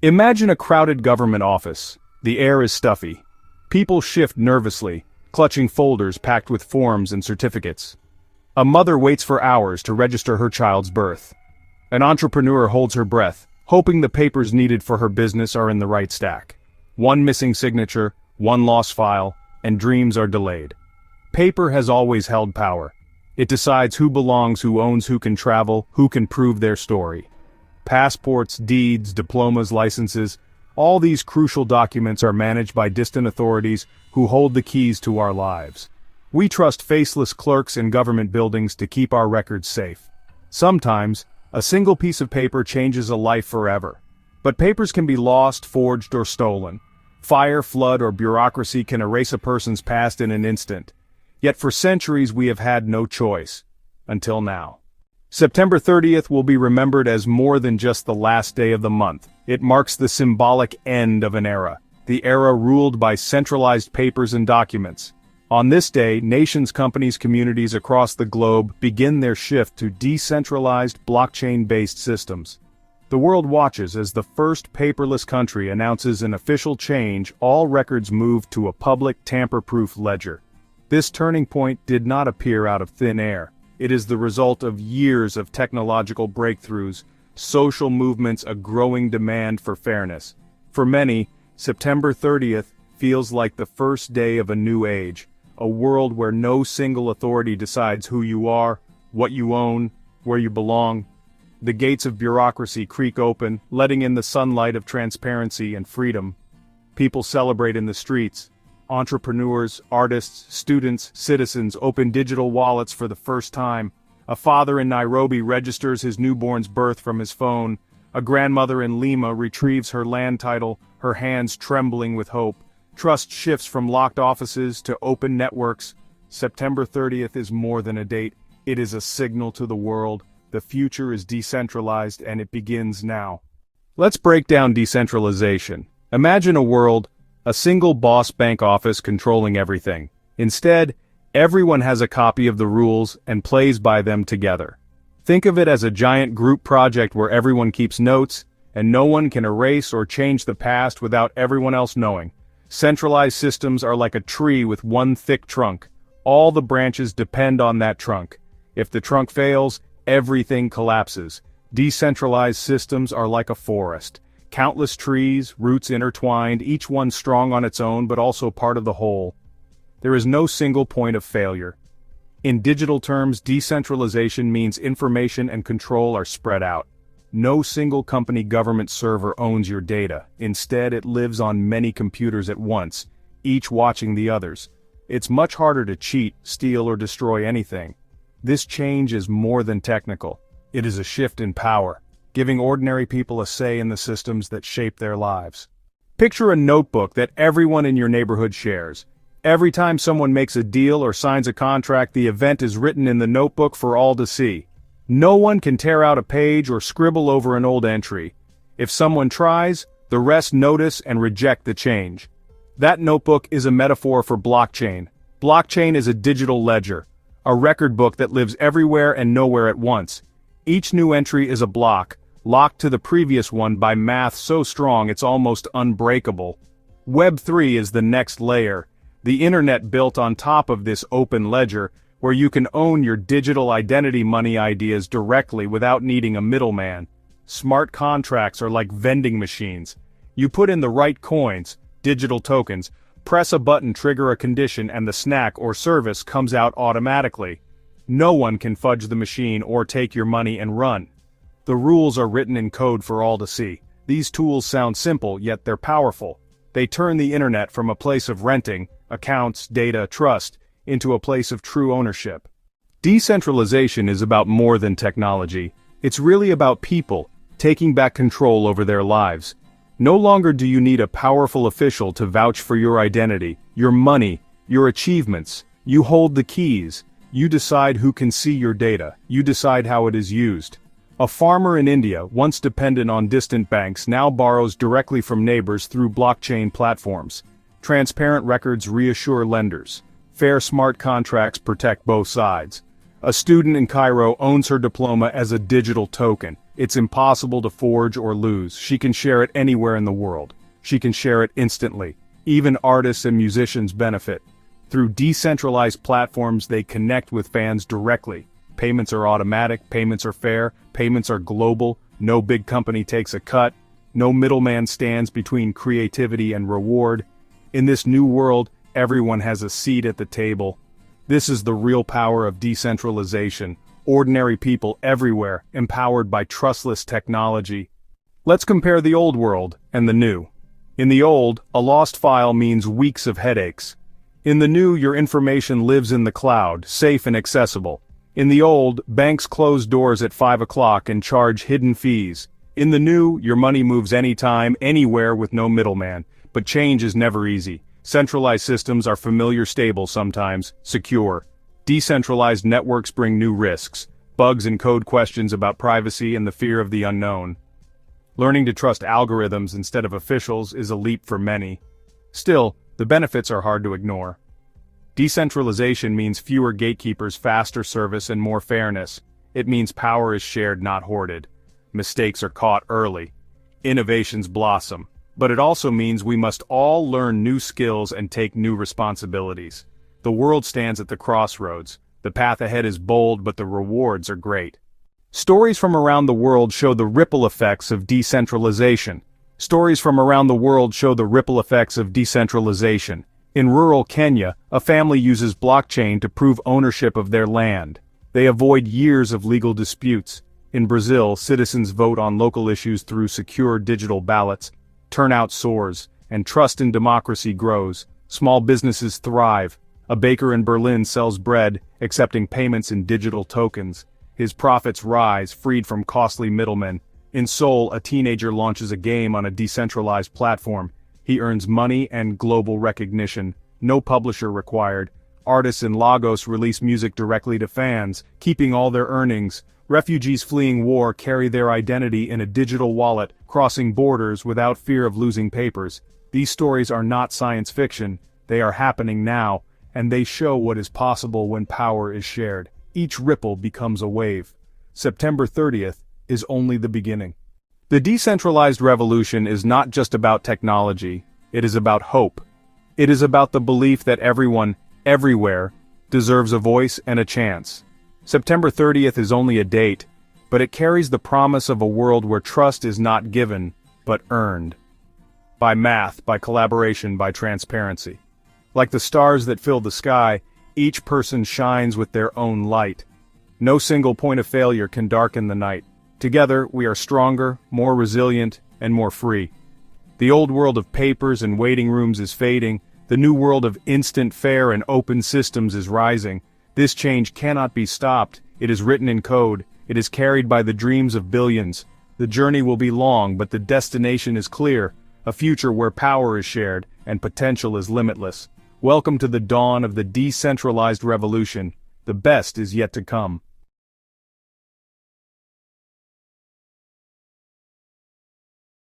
Imagine a crowded government office. The air is stuffy. People shift nervously, clutching folders packed with forms and certificates. A mother waits for hours to register her child's birth. An entrepreneur holds her breath, hoping the papers needed for her business are in the right stack. One missing signature, one lost file, and dreams are delayed. Paper has always held power. It decides who belongs, who owns, who can travel, who can prove their story. Passports, deeds, diplomas, licenses, all these crucial documents are managed by distant authorities who hold the keys to our lives. We trust faceless clerks in government buildings to keep our records safe. Sometimes, a single piece of paper changes a life forever. But papers can be lost, forged, or stolen. Fire, flood, or bureaucracy can erase a person's past in an instant. Yet for centuries we have had no choice. Until now. September 30th will be remembered as more than just the last day of the month. It marks the symbolic end of an era. The era ruled by centralized papers and documents. On this day, nations, companies, communities across the globe begin their shift to decentralized, blockchain-based systems. The world watches as the first paperless country announces an official change. All records move to a public, tamper-proof ledger. This turning point did not appear out of thin air. It is the result of years of technological breakthroughs, social movements, a growing demand for fairness. For many, September 30th feels like the first day of a new age, a world where no single authority decides who you are, what you own, where you belong. The gates of bureaucracy creak open, letting in the sunlight of transparency and freedom. People celebrate in the streets. Entrepreneurs, artists, students, citizens open digital wallets for the first time. A father in Nairobi registers his newborn's birth from his phone. A grandmother in Lima retrieves her land title, her hands trembling with hope. Trust shifts from locked offices to open networks. September 30th is more than a date. It is a signal to the world. The future is decentralized and it begins now. Let's break down decentralization. Imagine a world, a single boss bank office controlling everything. Instead, everyone has a copy of the rules and plays by them together. Think of it as a giant group project where everyone keeps notes, and no one can erase or change the past without everyone else knowing. Centralized systems are like a tree with one thick trunk. All the branches depend on that trunk. If the trunk fails, everything collapses. Decentralized systems are like a forest. Countless trees, roots intertwined, each one strong on its own but also part of the whole. There is no single point of failure. In digital terms, decentralization means information and control are spread out. No single company government server owns your data. Instead, it lives on many computers at once, each watching the others. It's much harder to cheat, steal, or destroy anything. This change is more than technical. It is a shift in power, giving ordinary people a say in the systems that shape their lives. Picture a notebook that everyone in your neighborhood shares. Every time someone makes a deal or signs a contract, the event is written in the notebook for all to see. No one can tear out a page or scribble over an old entry. If someone tries, the rest notice and reject the change. That notebook is a metaphor for blockchain. Blockchain is a digital ledger, a record book that lives everywhere and nowhere at once. Each new entry is a block, locked to the previous one by math so strong it's almost unbreakable. Web 3 is the next layer, the internet built on top of this open ledger, where you can own your digital identity money ideas directly without needing a middleman. Smart contracts are like vending machines. You put in the right coins, digital tokens, press a button, trigger a condition, and the snack or service comes out automatically. No one can fudge the machine or take your money and run. The rules are written in code for all to see. These tools sound simple, yet they're powerful. They turn the internet from a place of renting, accounts, data, trust, into a place of true ownership. Decentralization is about more than technology. It's really about people, taking back control over their lives. No longer do you need a powerful official to vouch for your identity, your money, your achievements. You hold the keys. You decide who can see your data. You decide how it is used. A farmer in India, once dependent on distant banks, now borrows directly from neighbors through blockchain platforms. Transparent records reassure lenders. Fair smart contracts protect both sides. A student in Cairo owns her diploma as a digital token. It's impossible to forge or lose. She can share it anywhere in the world. She can share it instantly. Even artists and musicians benefit. Through decentralized platforms, they connect with fans directly. Payments are automatic, payments are fair, payments are global, no big company takes a cut, no middleman stands between creativity and reward. In this new world, everyone has a seat at the table. This is the real power of decentralization. Ordinary people everywhere, empowered by trustless technology. Let's compare the old world and the new. In the old, a lost file means weeks of headaches. In the new, your information lives in the cloud, safe and accessible. In the old, banks close doors at 5 o'clock and charge hidden fees. In the new, your money moves anytime, anywhere with no middleman. But change is never easy. Centralized systems are familiar, stable sometimes, secure. Decentralized networks bring new risks, bugs and code questions about privacy and the fear of the unknown. Learning to trust algorithms instead of officials is a leap for many. Still, the benefits are hard to ignore. Decentralization means fewer gatekeepers, faster service, and more fairness. It means power is shared, not hoarded. Mistakes are caught early. Innovations blossom. But it also means we must all learn new skills and take new responsibilities. The world stands at the crossroads. The path ahead is bold, but the rewards are great. Stories from around the world show the ripple effects of decentralization. Stories from around the world show the ripple effects of decentralization. In rural Kenya, a family uses blockchain to prove ownership of their land. They avoid years of legal disputes. In Brazil, citizens vote on local issues through secure digital ballots. Turnout soars, and trust in democracy grows. Small businesses thrive. A baker in Berlin sells bread, accepting payments in digital tokens. His profits rise, freed from costly middlemen. In Seoul, a teenager launches a game on a decentralized platform. He earns money and global recognition. No publisher required. Artists in Lagos release music directly to fans, keeping all their earnings. Refugees fleeing war carry their identity in a digital wallet, crossing borders without fear of losing papers. These stories are not science fiction. They are happening now, and they show what is possible when power is shared. Each ripple becomes a wave. September 30th is only the beginning. The decentralized revolution is not just about technology, it is about hope. It is about the belief that everyone, everywhere, deserves a voice and a chance. September 30th is only a date, but it carries the promise of a world where trust is not given, but earned. By math, by collaboration, by transparency. Like the stars that fill the sky, each person shines with their own light. No single point of failure can darken the night. Together, we are stronger, more resilient, and more free. The old world of papers and waiting rooms is fading. The new world of instant, fair, and open systems is rising. This change cannot be stopped. It is written in code. It is carried by the dreams of billions. The journey will be long, but the destination is clear. A future where power is shared and potential is limitless. Welcome to the dawn of the decentralized revolution. The best is yet to come.